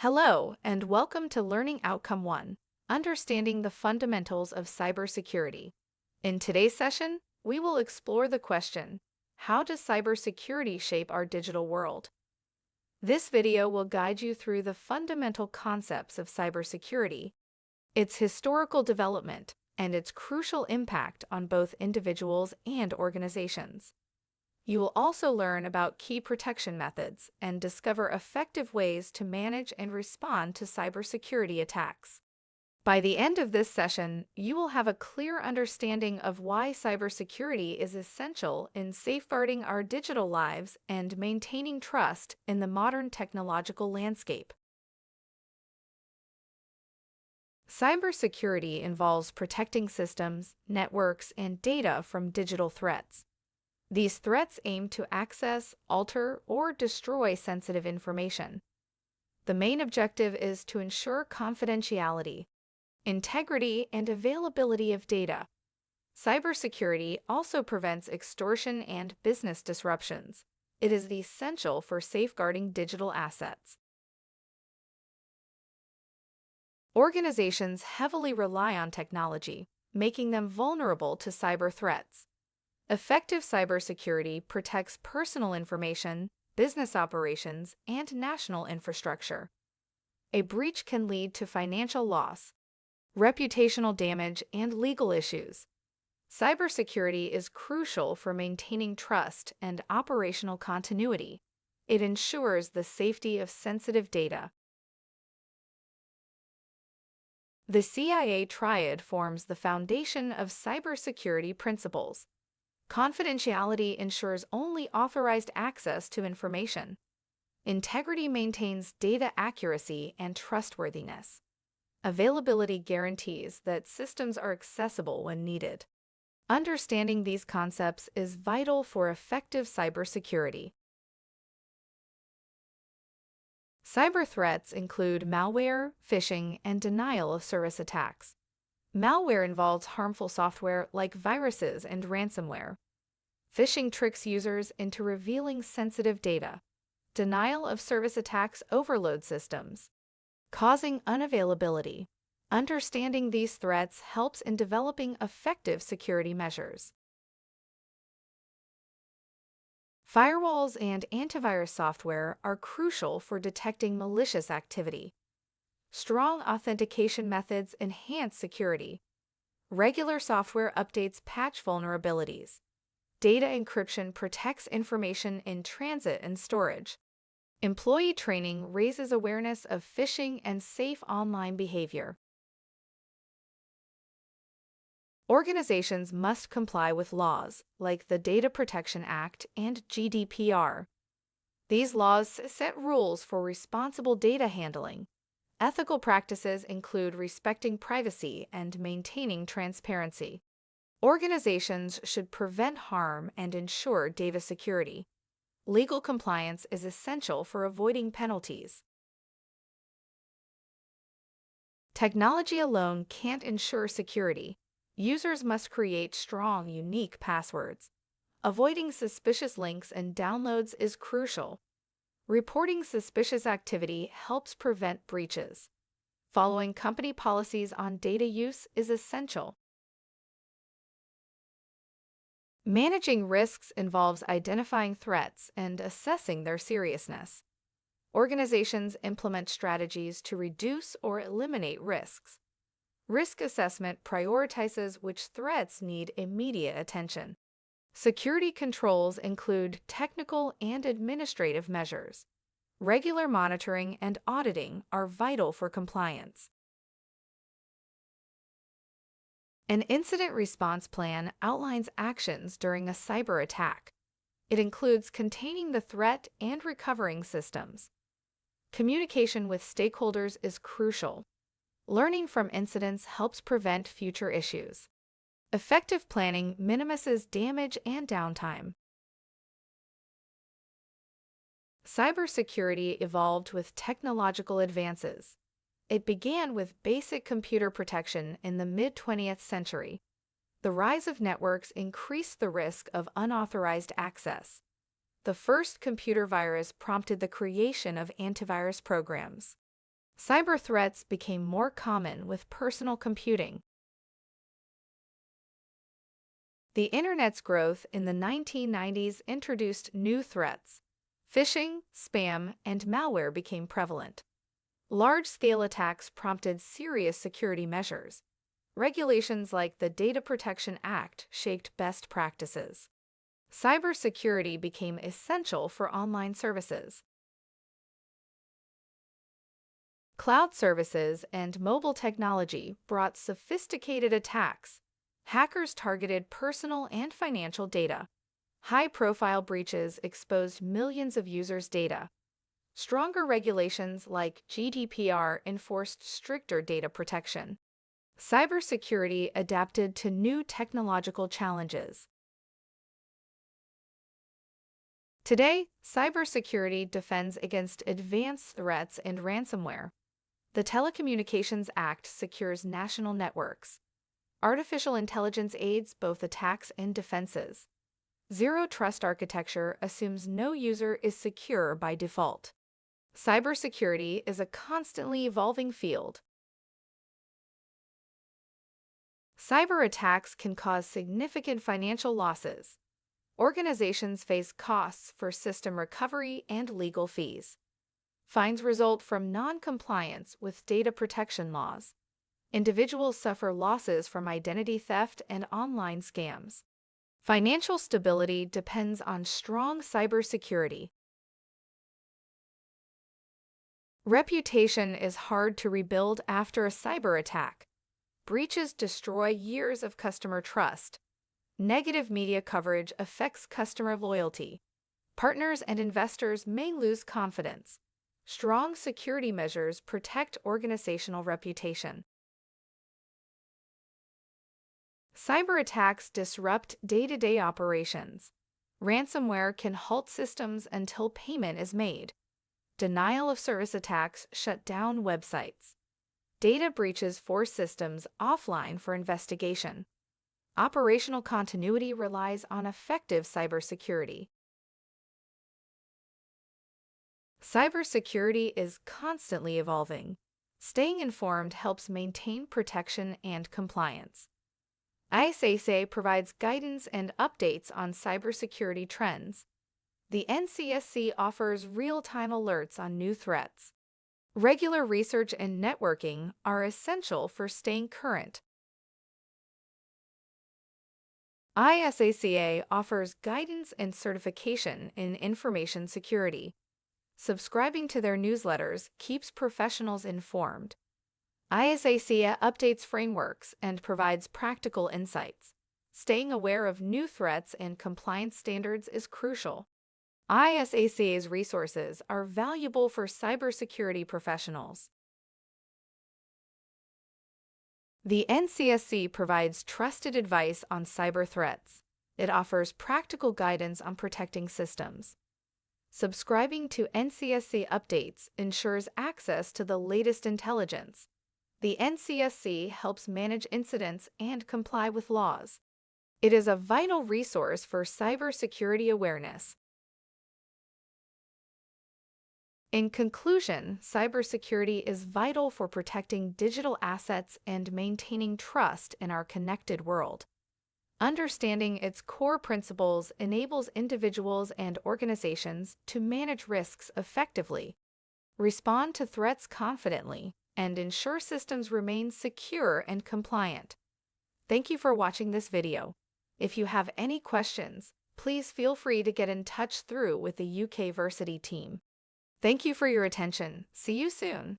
Hello, and welcome to Learning Outcome 1, Understanding the Fundamentals of Cybersecurity. In today's session, we will explore the question, how does cybersecurity shape our digital world? This video will guide you through the fundamental concepts of cybersecurity, its historical development, and its crucial impact on both individuals and organizations. You will also learn about key protection methods and discover effective ways to manage and respond to cybersecurity attacks. By the end of this session, you will have a clear understanding of why cybersecurity is essential in safeguarding our digital lives and maintaining trust in the modern technological landscape. Cybersecurity involves protecting systems, networks, and data from digital threats. These threats aim to access, alter, or destroy sensitive information. The main objective is to ensure confidentiality, integrity, and availability of data. Cybersecurity also prevents extortion and business disruptions. It is essential for safeguarding digital assets. Organizations heavily rely on technology, making them vulnerable to cyber threats. Effective cybersecurity protects personal information, business operations, and national infrastructure. A breach can lead to financial loss, reputational damage, and legal issues. Cybersecurity is crucial for maintaining trust and operational continuity. It ensures the safety of sensitive data. The CIA triad forms the foundation of cybersecurity principles. Confidentiality ensures only authorized access to information. Integrity maintains data accuracy and trustworthiness. Availability guarantees that systems are accessible when needed. Understanding these concepts is vital for effective cybersecurity. Cyber threats include malware, phishing, and denial-of-service attacks. Malware involves harmful software like viruses and ransomware. Phishing tricks users into revealing sensitive data. Denial-of-service attacks overload systems, causing unavailability. Understanding these threats helps in developing effective security measures. Firewalls and antivirus software are crucial for detecting malicious activity. Strong authentication methods enhance security. Regular software updates patch vulnerabilities. Data encryption protects information in transit and storage. Employee training raises awareness of phishing and safe online behavior. Organizations must comply with laws like the Data Protection Act and GDPR. These laws set rules for responsible data handling. Ethical practices include respecting privacy and maintaining transparency. Organizations should prevent harm and ensure data security. Legal compliance is essential for avoiding penalties. Technology alone can't ensure security. Users must create strong, unique passwords. Avoiding suspicious links and downloads is crucial. Reporting suspicious activity helps prevent breaches. Following company policies on data use is essential. Managing risks involves identifying threats and assessing their seriousness. Organizations implement strategies to reduce or eliminate risks. Risk assessment prioritizes which threats need immediate attention. Security controls include technical and administrative measures. Regular monitoring and auditing are vital for compliance. An incident response plan outlines actions during a cyber attack. It includes containing the threat and recovering systems. Communication with stakeholders is crucial. Learning from incidents helps prevent future issues. Effective planning minimizes damage and downtime. Cybersecurity evolved with technological advances. It began with basic computer protection in the mid-20th century. The rise of networks increased the risk of unauthorized access. The first computer virus prompted the creation of antivirus programs. Cyber threats became more common with personal computing. The Internet's growth in the 1990s introduced new threats. Phishing, spam, and malware became prevalent. Large-scale attacks prompted serious security measures. Regulations like the Data Protection Act shaped best practices. Cybersecurity became essential for online services. Cloud services and mobile technology brought sophisticated attacks. Hackers targeted personal and financial data. High-profile breaches exposed millions of users' data. Stronger regulations like GDPR enforced stricter data protection. Cybersecurity adapted to new technological challenges. Today, cybersecurity defends against advanced threats and ransomware. The Telecommunications Act secures national networks. Artificial intelligence aids both attacks and defenses. Zero Trust architecture assumes no user is secure by default. Cybersecurity is a constantly evolving field. Cyber attacks can cause significant financial losses. Organizations face costs for system recovery and legal fees. Fines result from non-compliance with data protection laws. Individuals suffer losses from identity theft and online scams. Financial stability depends on strong cybersecurity. Reputation is hard to rebuild after a cyber attack. Breaches destroy years of customer trust. Negative media coverage affects customer loyalty. Partners and investors may lose confidence. Strong security measures protect organizational reputation. Cyber attacks disrupt day-to-day operations. Ransomware can halt systems until payment is made. Denial of service attacks shut down websites. Data breaches force systems offline for investigation. Operational continuity relies on effective cybersecurity. Cybersecurity is constantly evolving. Staying informed helps maintain protection and compliance. ISAC provides guidance and updates on cybersecurity trends. The NCSC offers real-time alerts on new threats. Regular research and networking are essential for staying current. ISACA offers guidance and certification in information security. Subscribing to their newsletters keeps professionals informed. ISACA updates frameworks and provides practical insights. Staying aware of new threats and compliance standards is crucial. ISACA's resources are valuable for cybersecurity professionals. The NCSC provides trusted advice on cyber threats. It offers practical guidance on protecting systems. Subscribing to NCSC updates ensures access to the latest intelligence. The NCSC helps manage incidents and comply with laws. It is a vital resource for cybersecurity awareness. In conclusion, cybersecurity is vital for protecting digital assets and maintaining trust in our connected world. Understanding its core principles enables individuals and organizations to manage risks effectively, respond to threats confidently, and ensure systems remain secure and compliant. Thank you for watching this video. If you have any questions, please feel free to get in touch through with the UK Versity team. Thank you for your attention. See you soon.